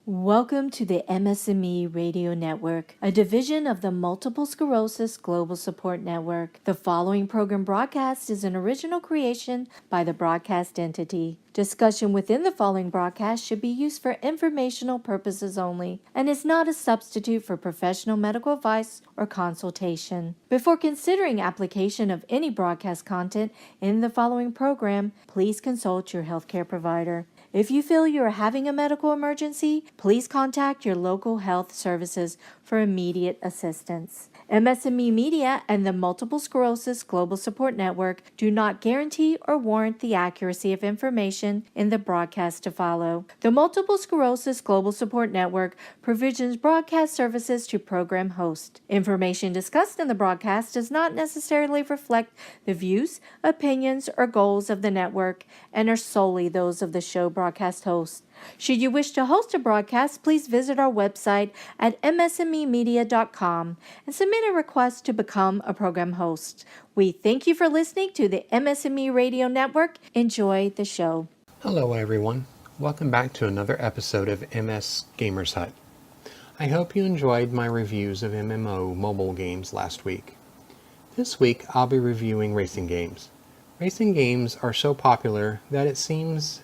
Welcome to the MS&Me Radio Network, a division of the Multiple Sclerosis Global Support Network. The following program broadcast is an original creation by the broadcast entity. Discussion within the following broadcast should be used for informational purposes only and is not a substitute for professional medical advice or consultation. Before considering application of any broadcast content in the following program, please consult your healthcare provider. If you feel you are having a medical emergency, please contact your local health services for immediate assistance. MS&Me Media and the Multiple Sclerosis Global Support Network do not guarantee or warrant the accuracy of information in the broadcast to follow. The Multiple Sclerosis Global Support Network provisions broadcast services to program hosts. Information discussed in the broadcast does not necessarily reflect the views, opinions, or goals of the network and are solely those of the show broadcast host. Should you wish to host a broadcast, please visit our website at msmemedia.com and submit a request to become a program host. We thank you for listening to the MS&Me Radio Network. Enjoy the show. Hello everyone. Welcome back to another episode of MS Gamers Hut. I hope you enjoyed my reviews of MMO mobile games last week. This week I'll be reviewing racing games. Racing games are so popular that it seems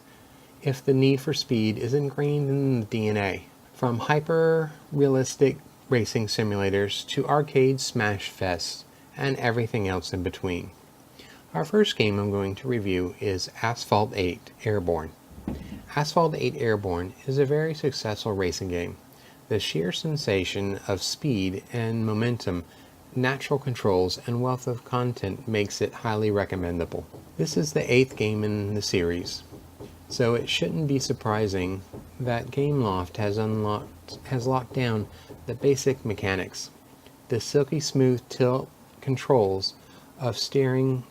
if the need for speed is ingrained in the DNA. From hyper-realistic racing simulators to arcade smash fests and everything else in between. Our first game I'm going to review is Asphalt 8 Airborne. Asphalt 8 Airborne is a very successful racing game. The sheer sensation of speed and momentum, natural controls, and wealth of content makes it highly recommendable. This is the 8th game in the series, so it shouldn't be surprising that Gameloft has locked down the basic mechanics. The silky smooth tilt controls of steering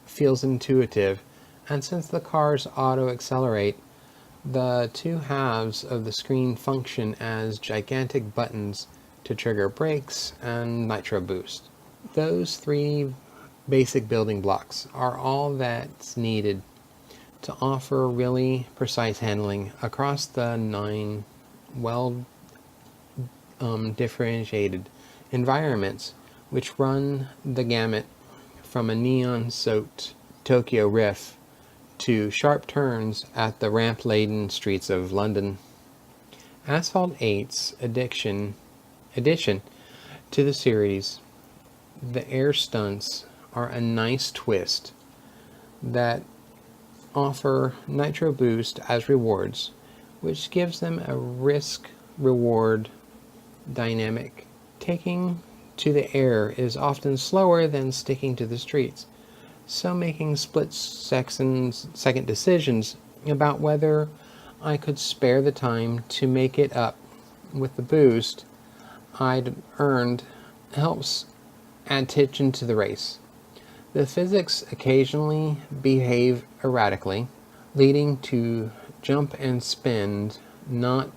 feels intuitive, and since the cars auto-accelerate, the two halves of the screen function as gigantic buttons to trigger brakes and nitro boost. Those three basic building blocks are all that's needed to offer really precise handling across the 9 differentiated environments which run the gamut from a neon-soaked Tokyo Rift to sharp turns at the ramp-laden streets of London. Asphalt 8's addition to the series, the air stunts are a nice twist that offer nitro boost as rewards, which gives them a risk-reward dynamic. Taking to the air is often slower than sticking to the streets, so making split-second decisions about whether I could spare the time to make it up with the boost I'd earned helps add tension to the race. The physics occasionally behave erratically, leading to jump and spin not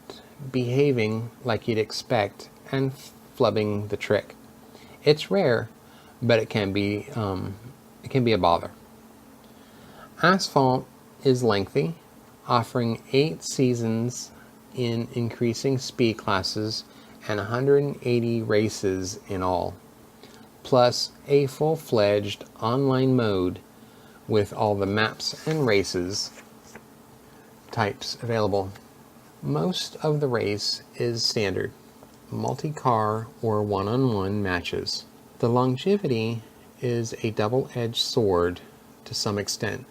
behaving like you'd expect and flubbing the trick. It's rare, but it can be a bother. Asphalt is lengthy, offering 8 seasons in increasing speed classes and 180 races in all, plus a full-fledged online mode with all the maps and races types available. Most of the race is standard, multi-car or one-on-one matches. The longevity is a double-edged sword to some extent,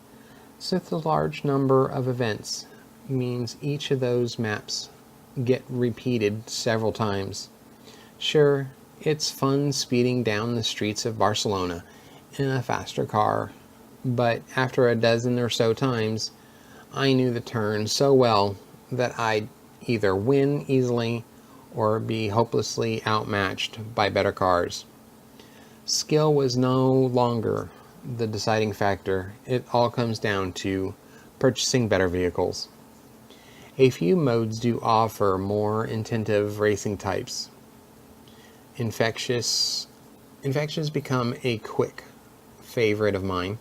since the large number of events means each of those maps get repeated several times. Sure, it's fun speeding down the streets of Barcelona in a faster car, but after a dozen or so times, I knew the turns so well that I'd either win easily or be hopelessly outmatched by better cars. Skill was no longer the deciding factor. It all comes down to purchasing better vehicles. A few modes do offer more intensive racing types. Infectious become a quick favorite of mine.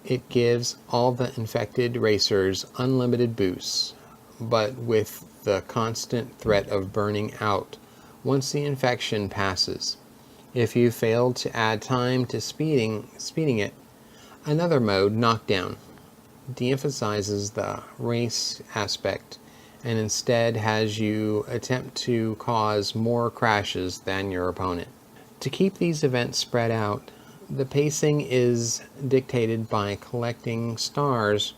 It gives all the infected racers unlimited boosts, but with the constant threat of burning out once the infection passes. If you fail to add time to speeding it, another mode, Knockdown, de-emphasizes the race aspect and instead has you attempt to cause more crashes than your opponent. To keep these events spread out, the pacing is dictated by collecting stars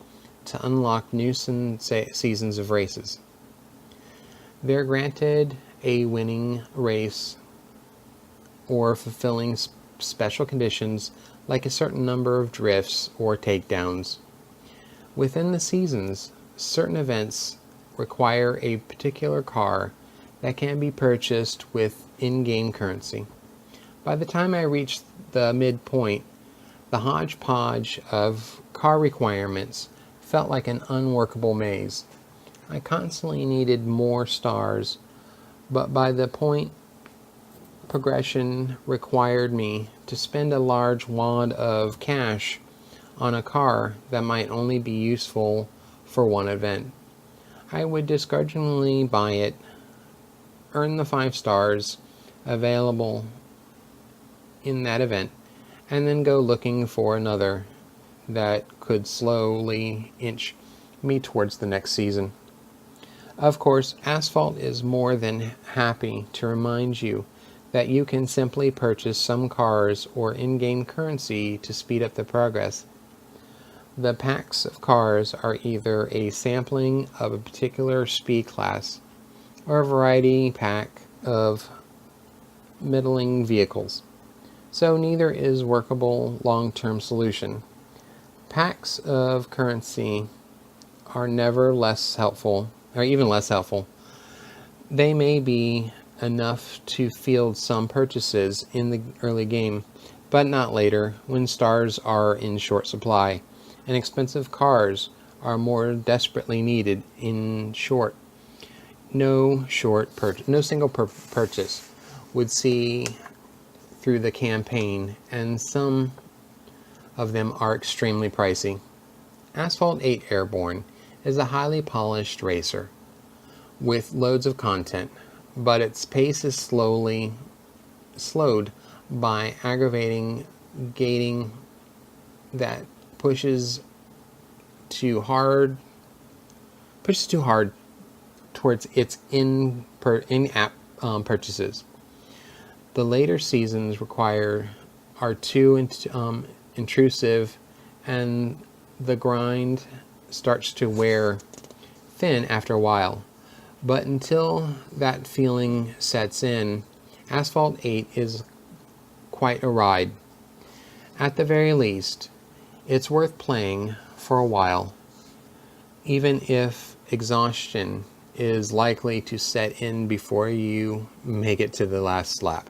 to unlock new seasons of races. They're granted a winning race or fulfilling special conditions like a certain number of drifts or takedowns. Within the seasons, certain events require a particular car that can be purchased with in-game currency. By the time I reached the midpoint, the hodgepodge of car requirements felt like an unworkable maze. I constantly needed more stars, but by the point, progression required me to spend a large wad of cash on a car that might only be useful for one event. I would disgrudgingly buy it, earn the 5 stars available in that event, and then go looking for another that could slowly inch me towards the next season. Of course, Asphalt is more than happy to remind you that you can simply purchase some cars or in-game currency to speed up the progress. The packs of cars are either a sampling of a particular speed class or a variety pack of middling vehicles, so neither is workable long-term solution. Packs of currency are never less helpful, or even less helpful. They may be enough to field some purchases in the early game, but not later when stars are in short supply and expensive cars are more desperately needed. In short, no single purchase would see through the campaign, and some of them are extremely pricey. Asphalt 8 Airborne is a highly polished racer with loads of content, but its pace is slowed by aggravating gating that pushes too hard towards its in-app purchases. The later seasons are too intrusive, and the grind starts to wear thin after a while. But until that feeling sets in, Asphalt 8 is quite a ride. At the very least, it's worth playing for a while, even if exhaustion is likely to set in before you make it to the last lap.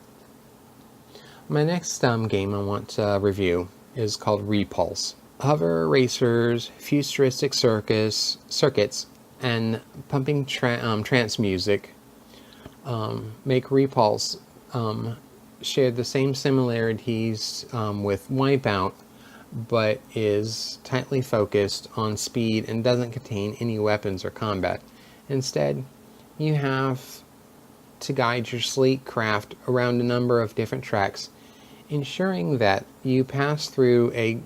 My next game I want to review is called Repulse. Hover racers, futuristic circuits, and pumping trance music make Repulse share the same similarities with Wipeout, but is tightly focused on speed and doesn't contain any weapons or combat. Instead, you have to guide your sleek craft around a number of different tracks, ensuring that you pass through a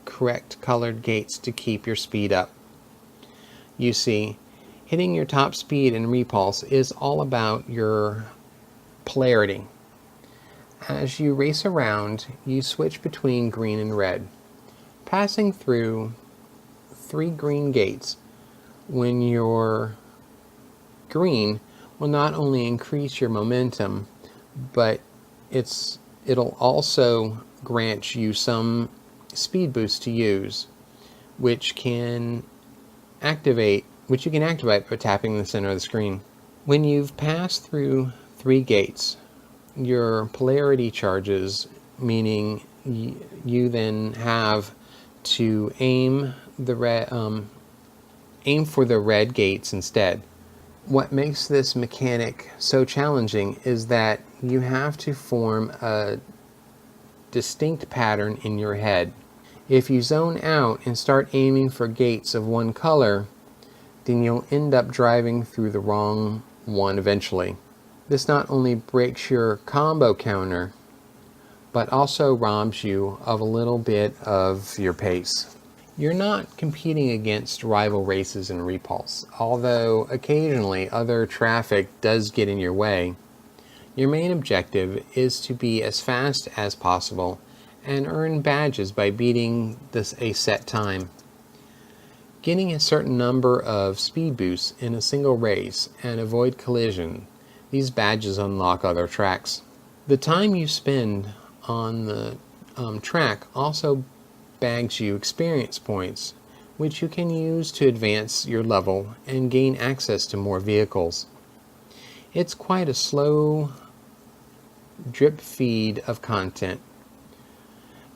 correct colored gates to keep your speed up. You see, hitting your top speed in Repulse is all about your polarity. As you race around, you switch between green and red, passing through 3 green gates. When you're green will not only increase your momentum, but it'll also grant you some speed boost to use, which you can activate by tapping the center of the screen. When you've passed through 3 gates, your polarity charges, meaning you then have to aim for the red gates instead. What makes this mechanic so challenging is that you have to form a distinct pattern in your head. If you zone out and start aiming for gates of one color, then you'll end up driving through the wrong one eventually. This not only breaks your combo counter, but also robs you of a little bit of your pace. You're not competing against rival races in Repulse, although occasionally other traffic does get in your way. Your main objective is to be as fast as possible and earn badges by beating a set time. Getting a certain number of speed boosts in a single race and avoid collision, these badges unlock other tracks. The time you spend on the track also bags you experience points, which you can use to advance your level and gain access to more vehicles. It's quite a slow drip feed of content.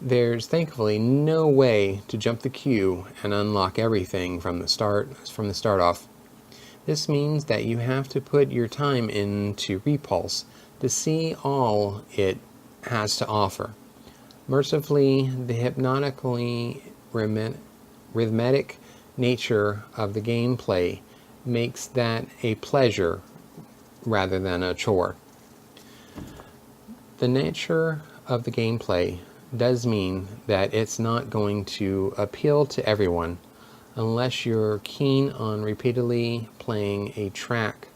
There's thankfully no way to jump the queue and unlock everything from the start off. This means that you have to put your time into Repulse to see all it has to offer. Mercifully, the hypnotically rhythmic nature of the gameplay makes that a pleasure rather than a chore. The nature of the gameplay does mean that it's not going to appeal to everyone unless you're keen on repeatedly playing a track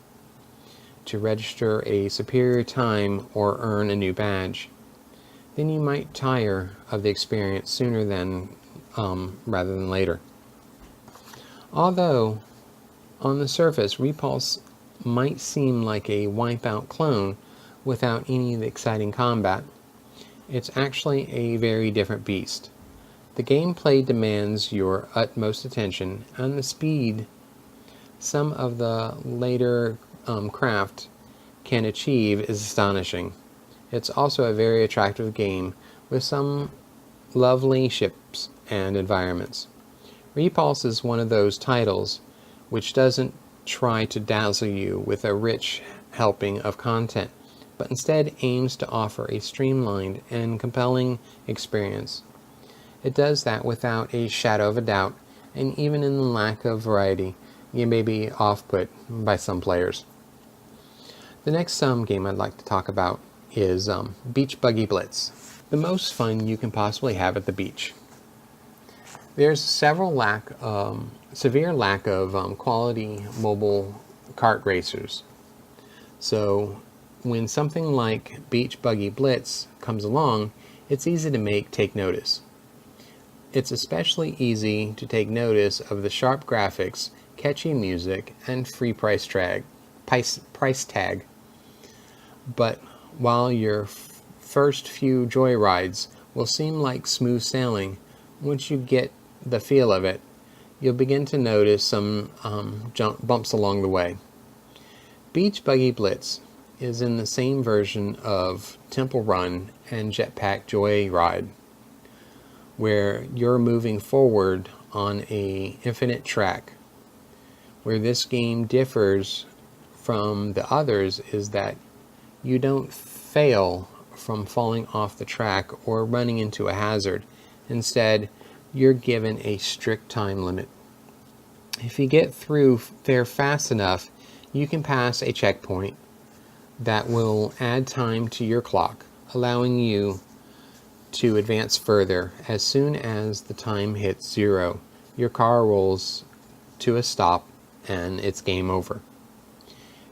to register a superior time or earn a new badge. Then you might tire of the experience sooner than rather than later. Although on the surface Repulse might seem like a Wipeout clone without any of the exciting combat, it's actually a very different beast. The gameplay demands your utmost attention, and the speed some of the later craft can achieve is astonishing. It's also a very attractive game with some lovely ships and environments. Repulse is one of those titles which doesn't try to dazzle you with a rich helping of content, but instead aims to offer a streamlined and compelling experience. It does that without a shadow of a doubt, and even in the lack of variety, you may be off-put by some players. The next game I'd like to talk about is Beach Buggy Blitz, the most fun you can possibly have at the beach. There's severe lack of quality mobile kart racers. So when something like Beach Buggy Blitz comes along, it's easy to take notice. It's especially easy to take notice of the sharp graphics, catchy music, and free price tag. But while your first few joyrides will seem like smooth sailing, once you get the feel of it, you'll begin to notice some bumps along the way. Beach Buggy Blitz is in the same version of Temple Run and Jetpack Joyride, where you're moving forward on an infinite track. Where this game differs from the others is that you don't fail from falling off the track or running into a hazard. Instead, you're given a strict time limit. If you get through there fast enough, you can pass a checkpoint that will add time to your clock, allowing you to advance further. As soon as the time hits 0, your car rolls to a stop and it's game over.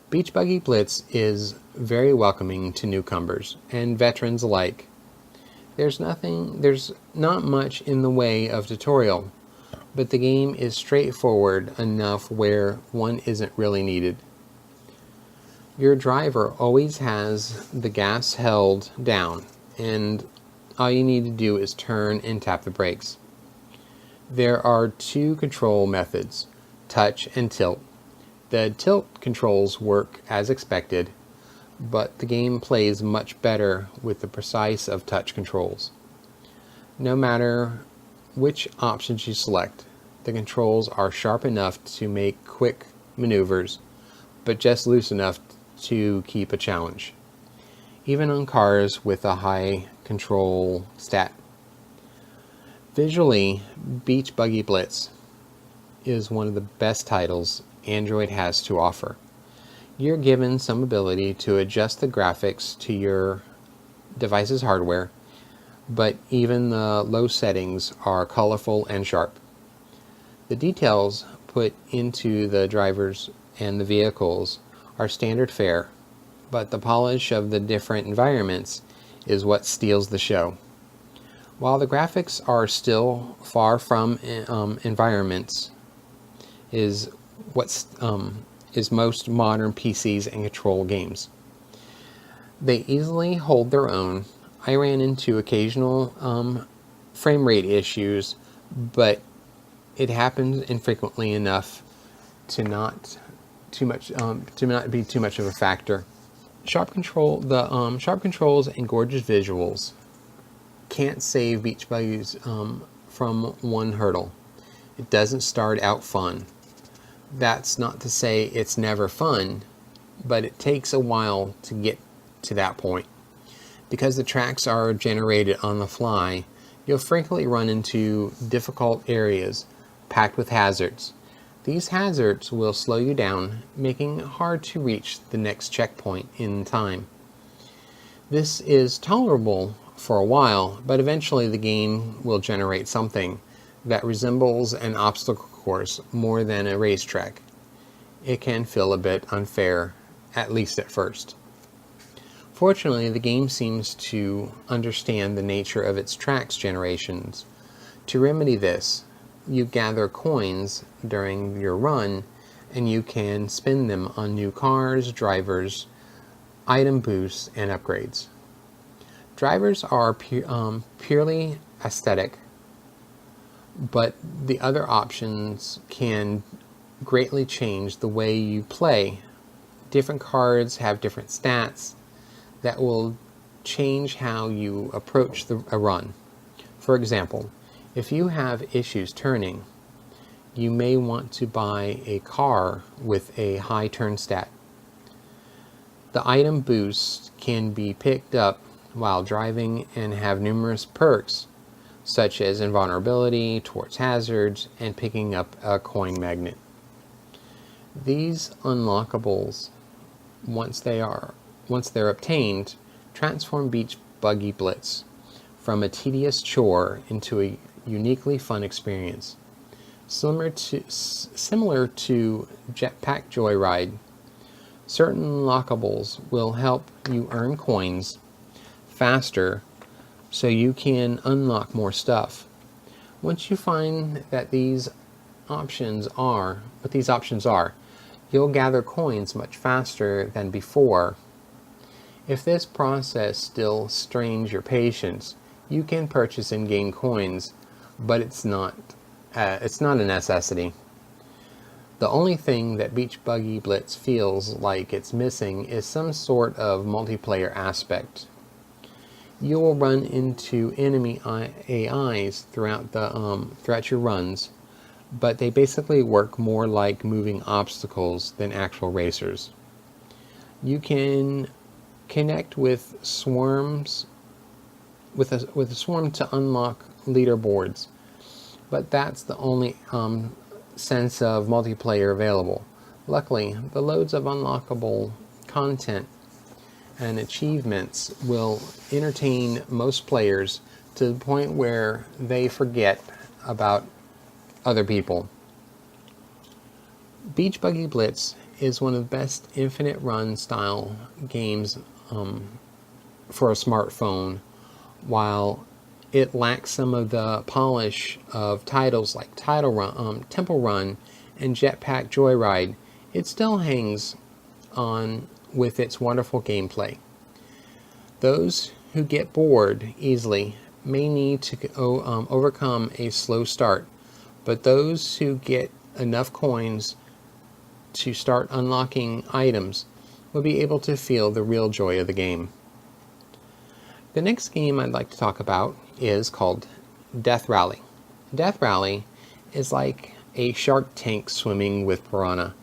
Beach Buggy Blitz is very welcoming to newcomers and veterans alike. There's not much in the way of tutorial, but the game is straightforward enough where one isn't really needed. Your driver always has the gas held down, and all you need to do is turn and tap the brakes. There are 2 control methods, touch and tilt. The tilt controls work as expected, but the game plays much better with the precise of touch controls. No matter which options you select, the controls are sharp enough to make quick maneuvers, but just loose enough to keep a challenge, even on cars with a high control stat. Visually, Beach Buggy Blitz is one of the best titles Android has to offer. You're given some ability to adjust the graphics to your device's hardware, but even the low settings are colorful and sharp. The details put into the drivers and the vehicles are standard fare, but the polish of the different environments is what steals the show. While the graphics are still far from environments, is what is most modern PCs and control games. They easily hold their own. I ran into occasional frame rate issues, but it happens infrequently enough to not be too much of a factor. Sharp controls and gorgeous visuals can't save Beach Buggies from one hurdle. It doesn't start out fun. That's not to say it's never fun, but it takes a while to get to that point. Because the tracks are generated on the fly, you'll frequently run into difficult areas packed with hazards. These hazards will slow you down, making it hard to reach the next checkpoint in time. This is tolerable for a while, but eventually the game will generate something that resembles an obstacle course more than a racetrack. It can feel a bit unfair, at least at first. Fortunately, the game seems to understand the nature of its tracks generations. To remedy this, you gather coins during your run, and you can spend them on new cars, drivers, item boosts, and upgrades. Drivers are purely aesthetic, but the other options can greatly change the way you play. Different cards have different stats that will change how you approach a run. For example, if you have issues turning, you may want to buy a car with a high turn stat. The item boosts can be picked up while driving and have numerous perks, such as invulnerability towards hazards and picking up a coin magnet. These unlockables, once they're obtained, transform Beach Buggy Blitz from a tedious chore into a uniquely fun experience. Similar to Jetpack Joyride, certain unlockables will help you earn coins faster so you can unlock more stuff. Once you find that what these options are, you'll gather coins much faster than before. If this process still strains your patience, you can purchase in-game coins, but it's not a necessity. The only thing that Beach Buggy Blitz feels like it's missing is some sort of multiplayer aspect. You will run into enemy AIs throughout your runs, but they basically work more like moving obstacles than actual racers. You can connect with swarms with a swarm to unlock leaderboards, but that's the only sense of multiplayer available. Luckily, the loads of unlockable content and achievements will entertain most players to the point where they forget about other people. Beach Buggy Blitz is one of the best infinite run style games for a smartphone, while it lacks some of the polish of titles like Temple Run and Jetpack Joyride. It still hangs on with its wonderful gameplay. Those who get bored easily may need to overcome a slow start, but those who get enough coins to start unlocking items will be able to feel the real joy of the game. The next game I'd like to talk about is called Death Rally. Death Rally is like a Shark Tank swimming with piranha.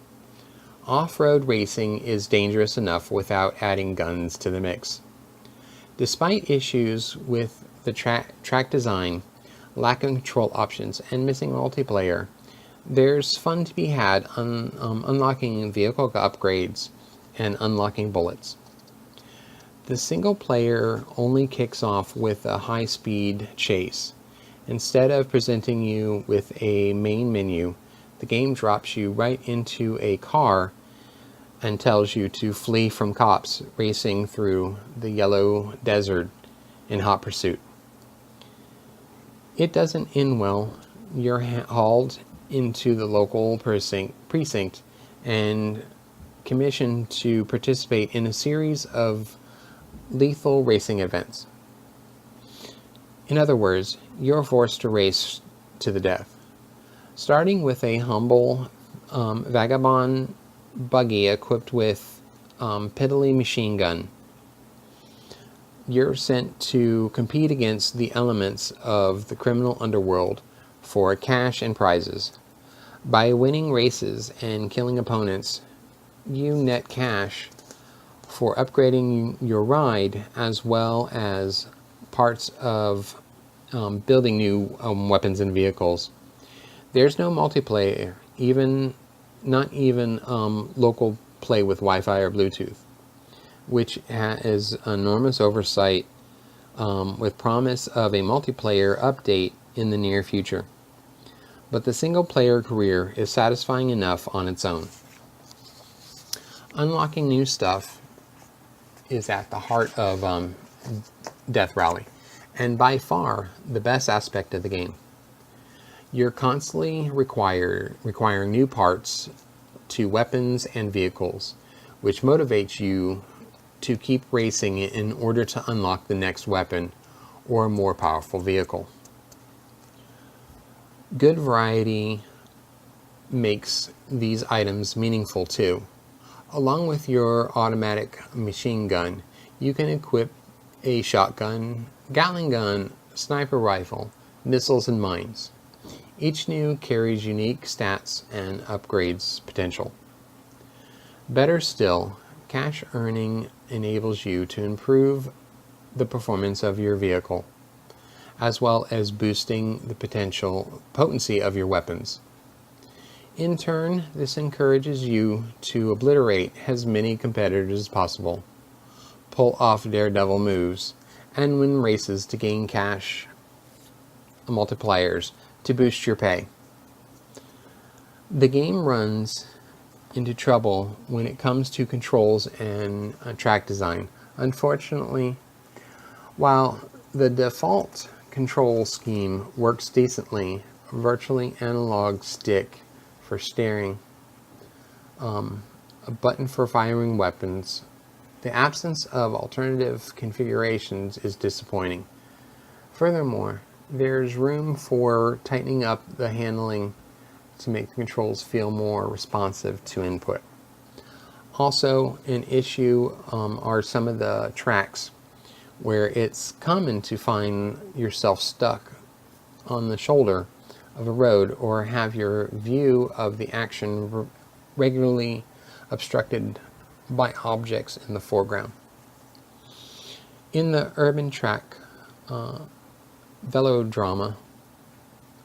Off-road racing is dangerous enough without adding guns to the mix. Despite issues with the track design, lack of control options, and missing multiplayer, There's fun to be had on unlocking vehicle upgrades and unlocking bullets. The single player only kicks off with a high-speed chase. Instead of presenting you with a main menu, the game drops you right into a car and tells you to flee from cops racing through the yellow desert in hot pursuit. It doesn't end well. You're hauled into the local precinct and commissioned to participate in a series of lethal racing events. In other words, you're forced to race to the death. Starting with a humble vagabond buggy equipped with piddly machine gun, you're sent to compete against the elements of the criminal underworld for cash and prizes. By winning races and killing opponents, you net cash for upgrading your ride, as well as parts of building new weapons and vehicles. There's no multiplayer, not even local play with Wi-Fi or Bluetooth, which is enormous oversight with promise of a multiplayer update in the near future. But the single-player career is satisfying enough on its own. Unlocking new stuff is at the heart of Death Rally, and by far the best aspect of the game. You're constantly requiring new parts to weapons and vehicles, which motivates you to keep racing in order to unlock the next weapon or a more powerful vehicle. Good variety makes these items meaningful too. Along with your automatic machine gun, you can equip a shotgun, Gatling gun, sniper rifle, missiles, and mines. Each new carries unique stats and upgrades potential. Better still, cash earning enables you to improve the performance of your vehicle, as well as boosting the potency of your weapons. In turn, this encourages you to obliterate as many competitors as possible, pull off daredevil moves, and win races to gain cash multipliers to boost your pay. The game runs into trouble when it comes to controls and track design. Unfortunately, while the default control scheme works decently, a virtually analog stick for steering, a button for firing weapons, the absence of alternative configurations is disappointing. Furthermore, there's room for tightening up the handling to make the controls feel more responsive to input. Also, an issue are some of the tracks where it's common to find yourself stuck on the shoulder of a road or have your view of the action regularly obstructed by objects in the foreground. In the urban track velodrama,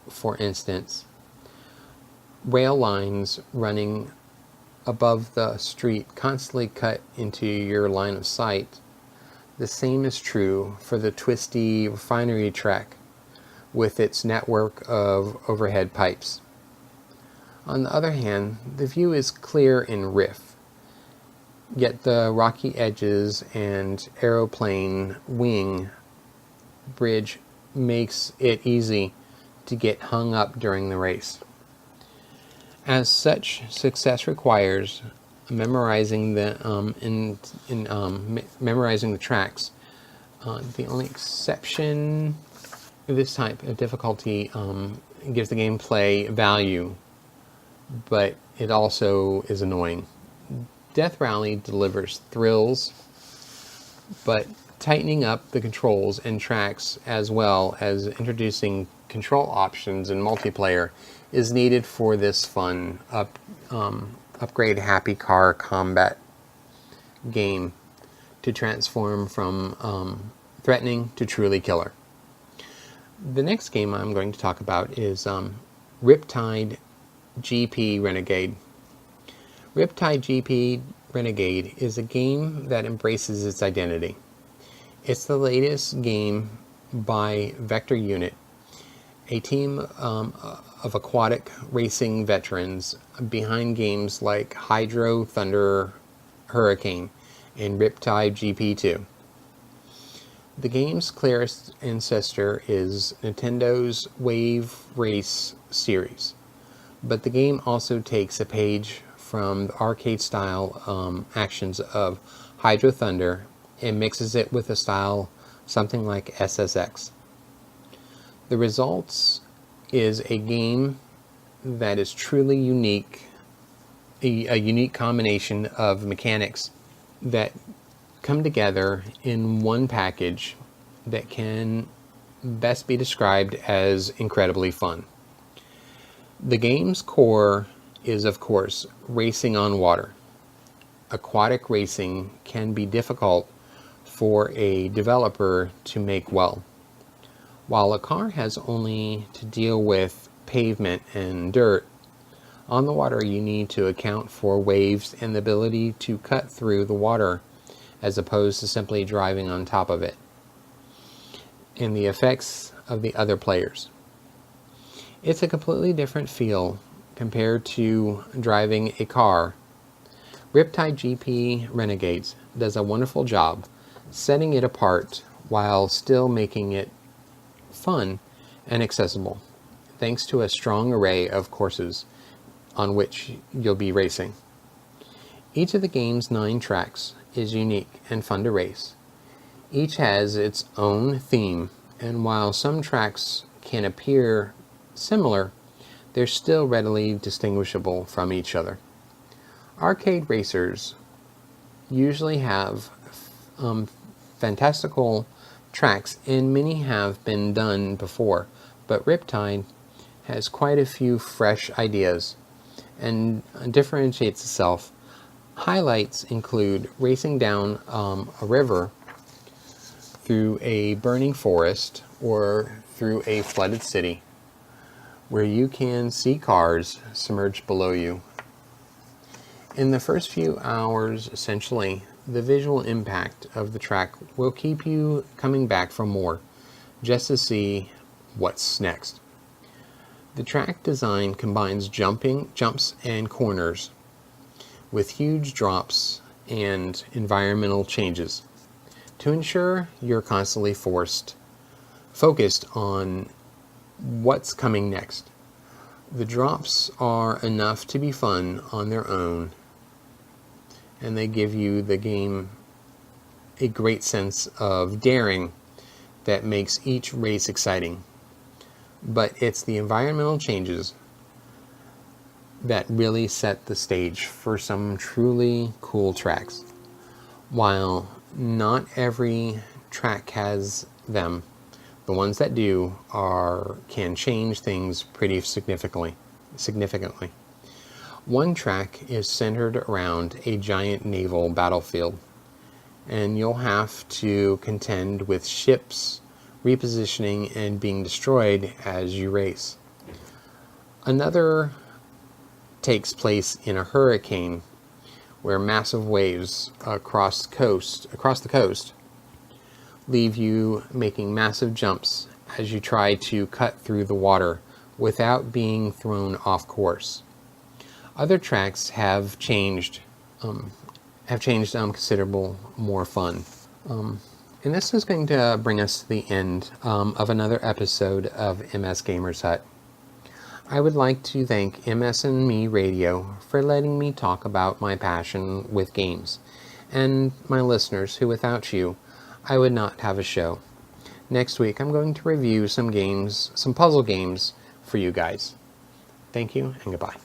for instance, rail lines running above the street constantly cut into your line of sight. The same is true for the twisty refinery track with its network of overhead pipes. On the other hand, the view is clear in Riff, yet the rocky edges and aeroplane wing bridge makes it easy to get hung up during the race. As such, success requires memorizing the memorizing the tracks. The only exception of this type of difficulty gives the gameplay value, but it also is annoying. Death Rally delivers thrills, but tightening up the controls and tracks, as well as introducing control options in multiplayer, is needed for this fun upgrade happy car combat game to transform from threatening to truly killer. The next game I'm going to talk about is Riptide GP Renegade. Riptide GP Renegade is a game that embraces its identity. It's the latest game by Vector Unit, a team of aquatic racing veterans behind games like Hydro Thunder Hurricane and Riptide GP2. The game's clearest ancestor is Nintendo's Wave Race series, but the game also takes a page from the arcade-style actions of Hydro Thunder and mixes it with a style something like SSX. The results is a game that is truly unique, a unique combination of mechanics that come together in one package that can best be described as incredibly fun. The game's core is, of course, racing on water. Aquatic racing can be difficult for a developer to make well. While a car has only to deal with pavement and dirt, on the water you need to account for waves and the ability to cut through the water as opposed to simply driving on top of it, and the effects of the other players. It's a completely different feel compared to driving a car. Riptide GP Renegades does a wonderful job setting it apart while still making it fun and accessible, thanks to a strong array of courses on which you'll be racing. Each of the game's 9 tracks is unique and fun to race. Each has its own theme, and while some tracks can appear similar, they're still readily distinguishable from each other. Arcade racers usually have fantastical tracks, and many have been done before, but Riptide has quite a few fresh ideas and differentiates itself. Highlights include racing down a river through a burning forest or through a flooded city where you can see cars submerged below you. In the first few hours, essentially, the visual impact of the track will keep you coming back for more, just to see what's next. The track design combines jumps and corners with huge drops and environmental changes to ensure you're constantly focused on what's coming next. The drops are enough to be fun on their own, and they give you the game a great sense of daring that makes each race exciting. But it's the environmental changes that really set the stage for some truly cool tracks. While not every track has them, the ones that do can change things pretty significantly. One track is centered around a giant naval battlefield, and you'll have to contend with ships repositioning and being destroyed as you race. Another takes place in a hurricane where massive waves across the coast leave you making massive jumps as you try to cut through the water without being thrown off course. Other tracks have changed considerable more fun. And this is going to bring us to the end of another episode of MS Gamers Hut. I would like to thank MS&Me Radio for letting me talk about my passion with games, and my listeners who without you, I would not have a show. Next week I'm going to review some puzzle games for you guys. Thank you and goodbye.